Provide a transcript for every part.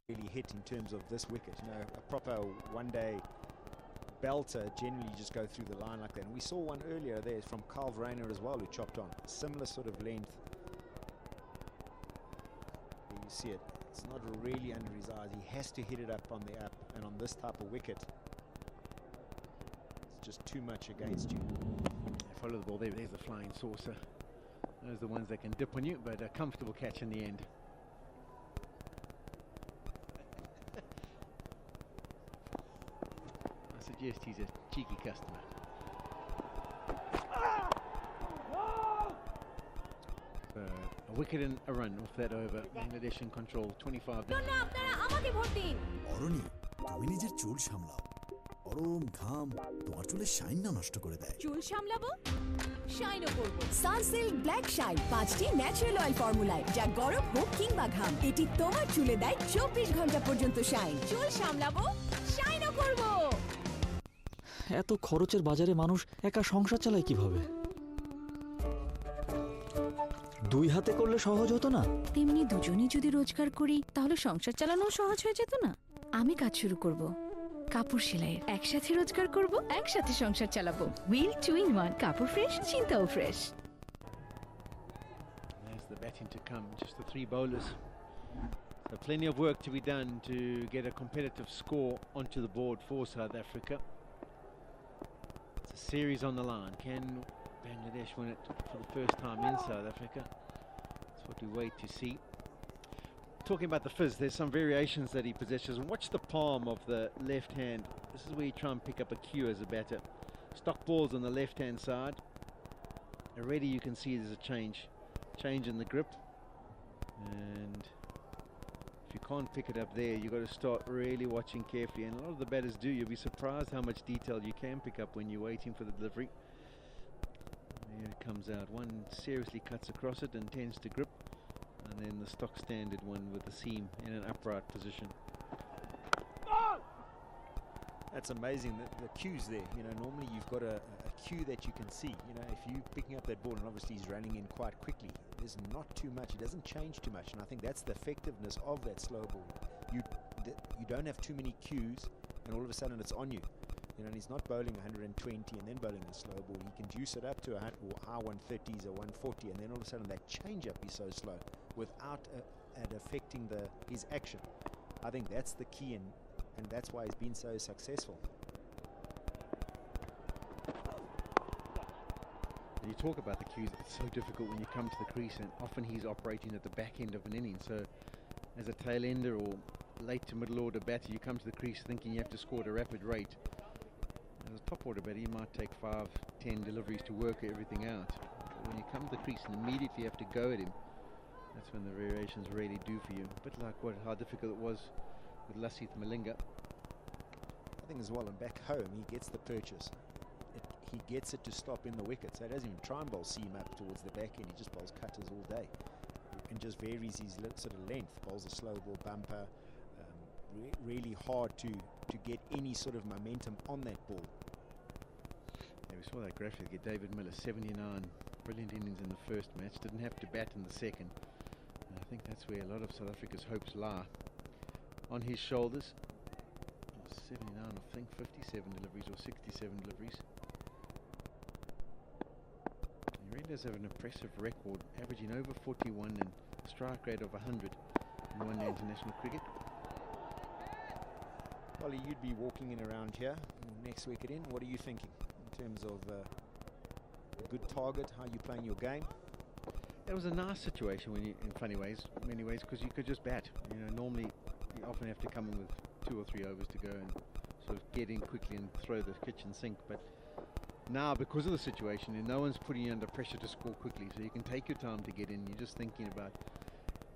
really hit in terms of this wicket. You know, a proper one-day belter generally just go through the line like that. And we saw one earlier there from Carl Vrainer as well, who chopped on. Similar sort of length. There you see it. It's not really under his eyes. He has to hit it up on the up. And on this type of wicket, it's just too much against you. Follow the ball. There's the flying saucer. Those are the ones that can dip on you, but a comfortable catch in the end. I suggest he's a cheeky customer. So a wicket and a run off that over. Bangladesh in control, 25. তুমি নিজের চুল সামলাও, গরম ঘাম তোমার চুলে shine না নষ্ট করে দেয়। চুল সামলাবো, শাইনও করব। সানসিল্ক ব্ল্যাক শাইন 5টি ন্যাচারাল অয়েল ফর্মুলায়, যা গরম হোক কিংবা ঘাম, এটি তোমার চুলে দেয় 24 ঘন্টা পর্যন্ত শাইন। চুল সামলাবো, শাইনও করব। এত খরচের বাজারে মানুষ একা সংসার চালায় কিভাবে? দুই হাতে করলে সহজ হতো না? তেমনি দুজনেই যদি রোজগার করি তাহলে সংসার চালানো সহজ হয়ে যেত না। আমি কাজ শুরু করব, কাপড় সেলাইয়ের। একসাথে রোজগার করব, একসাথে সংসার চালাবো। হুইল 2 in 1, কাপড় ফ্রেশ, চিন্তাও fresh. There's the batting to come, just the 3 bowlers. So plenty of work to be done to get a competitive score onto the board for South Africa. It's a series on the line. Can Bangladesh win it for the first time in South Africa? That's what we wait to see. Talking about the fizz, there's some variations that he possesses. And watch the palm of the left hand. This is where you try and pick up a cue as a batter. Stock balls on the left hand side. Already you can see there's a change in the grip. And if you can't pick it up there, you've got to start really watching carefully. And a lot of the batters do. You'll be surprised how much detail you can pick up when you're waiting for the delivery. There it comes out. One seriously cuts across it and tends to grip. And then the stock standard one with the seam in an upright position. That's amazing, the cues there. You know, normally you've got a cue that you can see. You know, if you're picking up that ball, and obviously he's running in quite quickly, there's not too much. It doesn't change too much, and I think that's the effectiveness of that slow ball. You don't have too many cues, and all of a sudden it's on you. You know, and he's not bowling 120 and then bowling a slow ball. He can juice it up to high 130s or 140, and then all of a sudden that change-up is so slow without it affecting his action. I think that's the key, and that's why he's been so successful. And you talk about the cues, it's so difficult when you come to the crease, and often he's operating at the back end of an inning. So as a tail ender or late to middle order batter, you come to the crease thinking you have to score at a rapid rate. As a top order batter, you might take 5-10 deliveries to work everything out. But when you come to the crease and immediately have to go at him, that's when the variations really do for you. A bit like how difficult it was with Lasith Malinga. I think as well, and back home he gets the purchase. He gets it to stop in the wicket, so he doesn't even try and bowl seam up towards the back end. He just bowls cutters all day and just varies his sort of length. Bowls a slow ball bumper. Really hard to get any sort of momentum on that ball. Yeah, we saw that graphic at David Miller, 79 brilliant innings in the first match, didn't have to bat in the second. And I think that's where a lot of South Africa's hopes lie, on his shoulders. 79, I think 57 deliveries or 67 deliveries. He really does have an impressive record, averaging over 41 and a strike rate of 100 in one-day international cricket. Ollie, you'd be walking in around here next wicket in. What are you thinking in terms of a good target, how you playing your game? It was a nice situation when you, in many ways, because you could just bat. You know, normally you often have to come in with 2 or 3 overs to go and sort of get in quickly and throw the kitchen sink. But now, because of the situation, no one's putting you under pressure to score quickly, so you can take your time to get in. You're just thinking about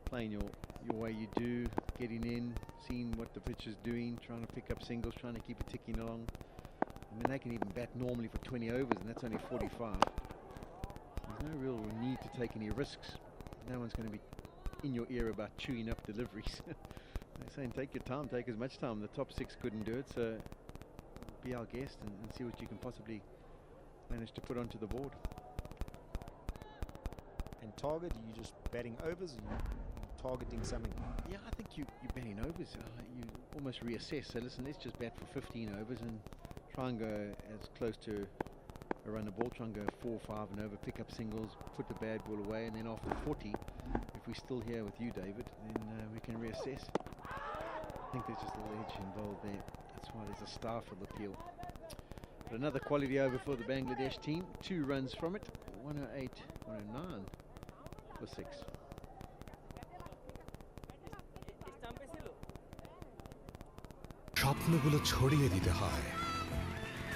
playing your way you do, getting in, seeing what the pitch is doing, trying to pick up singles, trying to keep it ticking along. I mean, they can even bat normally for 20 overs, and that's only 45. There's no real need to take any risks. No one's going to be in your ear about chewing up deliveries. They're saying take your time, take as much time. The top 6 couldn't do it, so be our guest and see what you can possibly manage to put onto the board. And target, are you just batting overs? Or you targeting something. Yeah, I think you're batting overs. You almost reassess. So listen, let's just bat for 15 overs and try and go as close to a run the ball, try and go 4, 5 and over, pick up singles, put the bad ball away, and then after 40, if we're still here with you, David, then we can reassess. I think there's just a little edge involved there. That's why there's a Starful appeal. But another quality over for the Bangladesh team. 2 runs from it. 108, 109 for 6. স্বপ্নগুলো ছড়িয়ে দিতে হয়,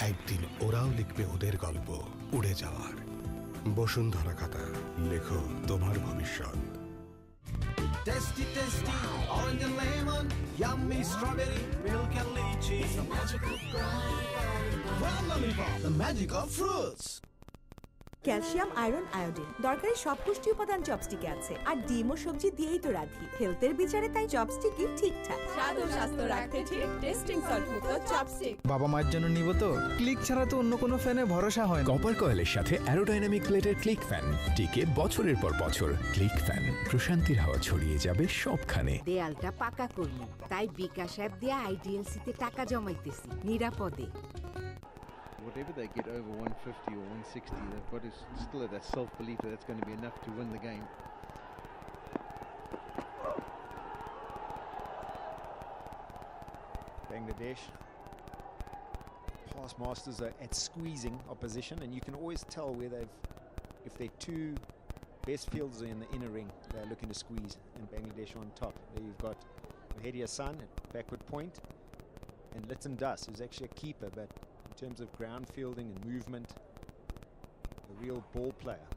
একদিন ওরাও লিখবে ওদের গল্প উড়ে যাওয়ার। বসুন্ধরা খাতা, লেখো তোমার ভবিষ্যৎ। Tasty, tasty, orange and lemon, yummy strawberry, milk and lychee. It's the magic of Brown lollipop, the magic of fruits. Calcium, iron, iodine দরকারি সব পুষ্টি উপাদান চপস্টিকে আছে, আর ডিম ও সবজি দিয়েই তো রাধি। হেলথের বিচারে তাই চপস্টিকই ঠিকঠাক। স্বাদ ও স্বাস্থ্য রাখতে ঠিক টেস্টিং সল্ট মুক্ত চপস্টিক। বাবা মায়ের জন্য নিব তো, ক্লিক ছাড়া তো অন্য কোনো ফ্যানে ভরসা হয় না। কপার কয়েলের সাথে অ্যারোডাইনামিক প্লেটের ক্লিক ফ্যান, টিকে বছরের পর বছর। ক্লিক ফ্যান, প্রশান্তির হাওয়া ছড়িয়ে যাবে সবখানে। দেয়ালটা পাকা করবো, তাই বিকাশ অ্যাপ দিয়ে আইডিএলসিতে টাকা জমাইতেছি নিরাপদে। Whatever they get over 150 or 160, they've got to still have that self-belief that that's going to be enough to win the game. Bangladesh past masters are at squeezing opposition, and you can always tell where if their 2 best fielders are in the inner ring, they're looking to squeeze, and Bangladesh on top. There you've got Mahedi Hasan at backward point, and Litton Das, who's actually a keeper, but in terms of ground fielding and movement, a real ball player.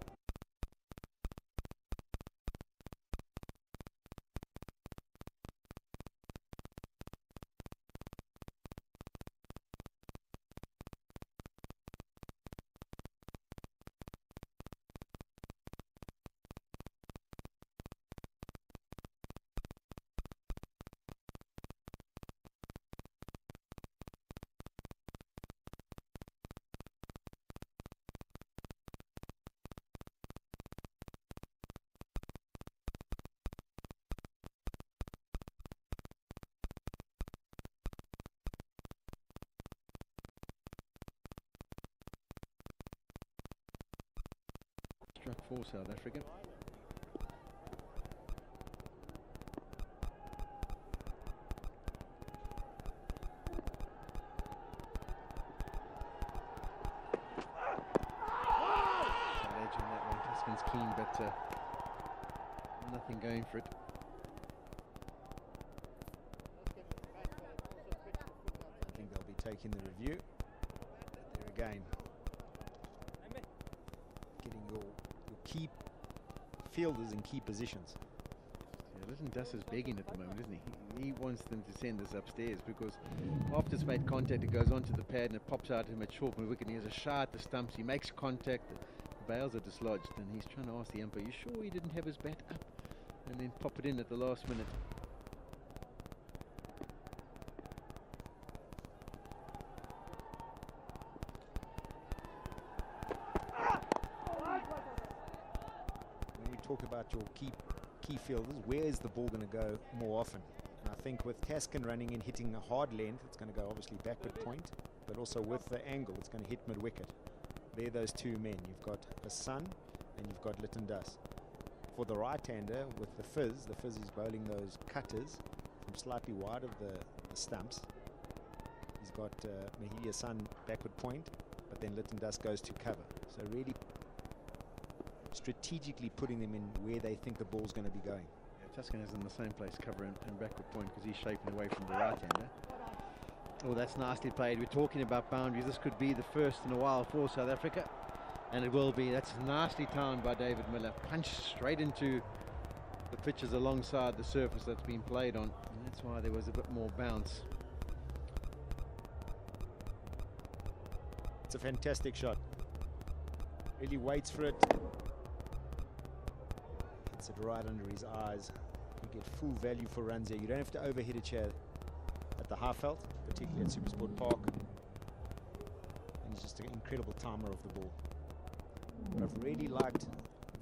Struck for South Africa. Edge on that one. Taskin's keen, but nothing going for it. I think they'll be taking the review. There again. Getting your key fielders in key positions. Yeah, listen, Das is begging at the moment, isn't he? He wants them to send this upstairs, because after it's made contact, it goes onto the pad and it pops out to him at short mid wicket. He has a shot at the stumps, he makes contact, the bails are dislodged, and he's trying to ask the umpire, you sure he didn't have his bat up? And then pop it in at the last minute. Talk about your key fielders, where is the ball going to go more often? And I think with Taskin running in, hitting a hard length, it's going to go obviously backward point, but also with the angle, it's going to hit mid-wicket. They're those 2 men. You've got Hasan and you've got Litton Das. For the right-hander, with the Fizz is bowling those cutters from slightly wide of the stumps. He's got Mahedi Hasan backward point, but then Litton Das goes to cover. So really strategically putting them in where they think the ball's going to be going. Yeah, Taskin is in the same place, cover and backward point, because he's shaping away from the right-hander. Oh, that's nicely played. We're talking about boundaries. This could be the first in a while for South Africa, and it will be. That's nicely timed by David Miller. Punched straight into the pitches alongside the surface that's been played on, and that's why there was a bit more bounce. It's a fantastic shot. Really waits for it. Hits it right under his eyes. You get full value for runs here. You don't have to overhit a chair at the Highveld, particularly at Supersport Park. And he's just an incredible timer of the ball. But I've really liked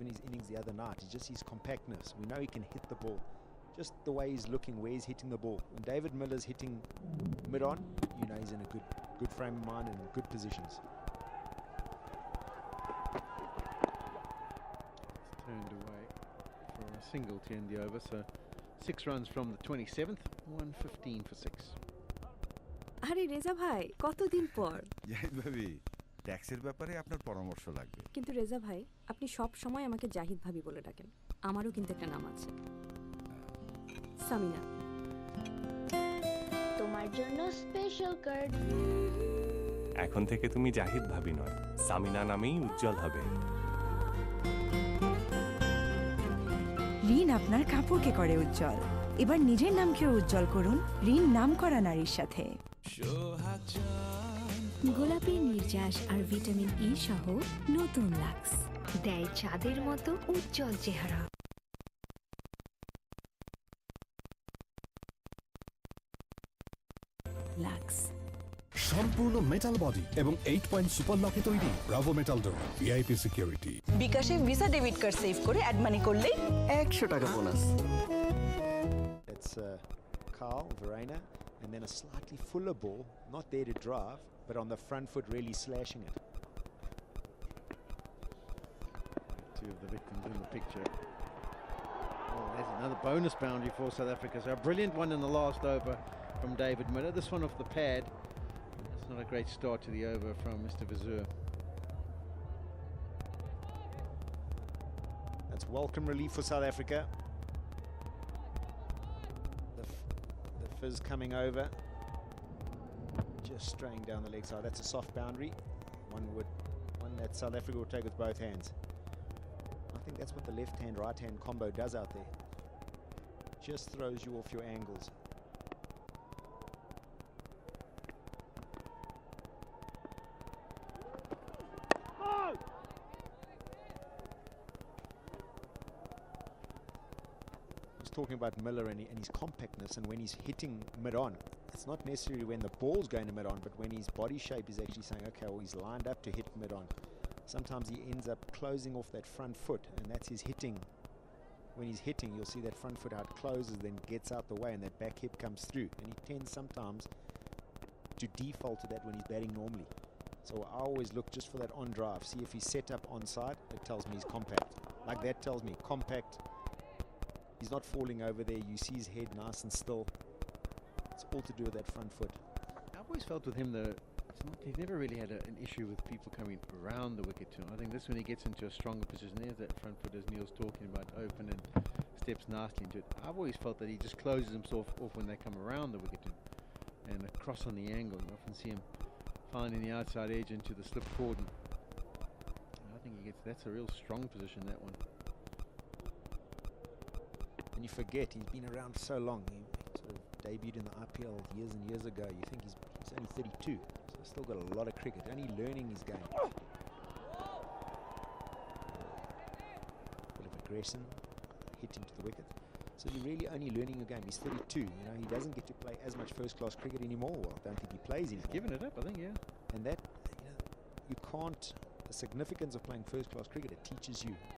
even his innings the other night, is just his compactness. We know he can hit the ball. Just the way he's looking, where he's hitting the ball. When David Miller's hitting mid-on, you know he's in a good frame of mind and in good positions. It's turned away for a single to end the over, so 6 runs from the 27th, 115 for 6. আরে রেজা ভাই কতদিন পর জাহিদ ভাবি ট্যাক্সের ব্যাপারে আপনার পরামর্শ লাগবে কিন্তু রেজা ভাই আপনি সব সময় আমাকে জাহিদ ভাবি বলে ডাকেন আমারও কিন্তু একটা নাম আছে সামিনা তোমার জন্য স্পেশাল কার্ড এখন থেকে তুমি জাহিদ ভাবি নয় সামিনা নামেই উজ্জ্বল হবে ঋণ আপনার কাপড়কে করে উজ্জ্বল এবার নিজের নামকেও উজ্জ্বল করুন ঋণ নামকরা নারীর সাথে গোলাপি নির্যাস আর ভিটামিন ই সহ নতুন লাক্স দেয় চাঁদের মতো উজ্জ্বল চেহারা লাক্স সম্পূর্ণ মেটাল বডি এবং 8 পয়েন্ট সুপার লকে তৈরি Bravo metal door VIP security বিকাশে ভিসা ডেবিট কার্ড সেভ করে অ্যাড মানি করলে 100 টাকা bonus It's Carl, Verena, and then a slightly fuller ball, not there to drive, but on the front foot really slashing it. Two of the victims in the picture. Oh, there's another bonus boundary for South Africa. So a brilliant one in the last over from David Miller. This one off the pad. That's not a great start to the over from Mustafizur. That's welcome relief for South Africa. The fizz coming over. Just straying down the leg side. That's a soft boundary. One that South Africa will take with both hands. I think that's what the left-hand, right-hand combo does out there. Just throws you off your angles. Talking about Miller and his compactness, and when he's hitting mid-on, it's not necessarily when the ball's going to mid-on, but when his body shape is actually saying, okay, well, he's lined up to hit mid-on. Sometimes he ends up closing off that front foot, and that's his hitting. When he's hitting, you'll see that front foot how it closes, then gets out the way, and that back hip comes through. And he tends sometimes to default to that when he's batting normally. So I always look just for that on drive, see if he's set up onside. It tells me he's compact. Like that tells me compact. He's not falling over there. You see his head nice and still. It's all to do with that front foot. I've always felt with him that he's never really had an issue with people coming around the wicket to him. I think this when he gets into a stronger position, there's that front foot as Neil's talking about, open and steps nicely into it. I've always felt that he just closes himself off when they come around the wicket to him. And across on the angle, you often see him finding the outside edge into the slip cordon. I think that's a real strong position, that one. And you forget, he's been around so long. He sort of debuted in the IPL years and years ago. You think he's only 32, so he's still got a lot of cricket, only learning his game. Bit of aggression, hit into the wicket. So you're really only learning your game. He's 32, you know, he doesn't get to play as much first-class cricket anymore. Well, I don't think he plays anymore. He's given it up, I think, yeah. And that, you know, you can't, the significance of playing first-class cricket, it teaches you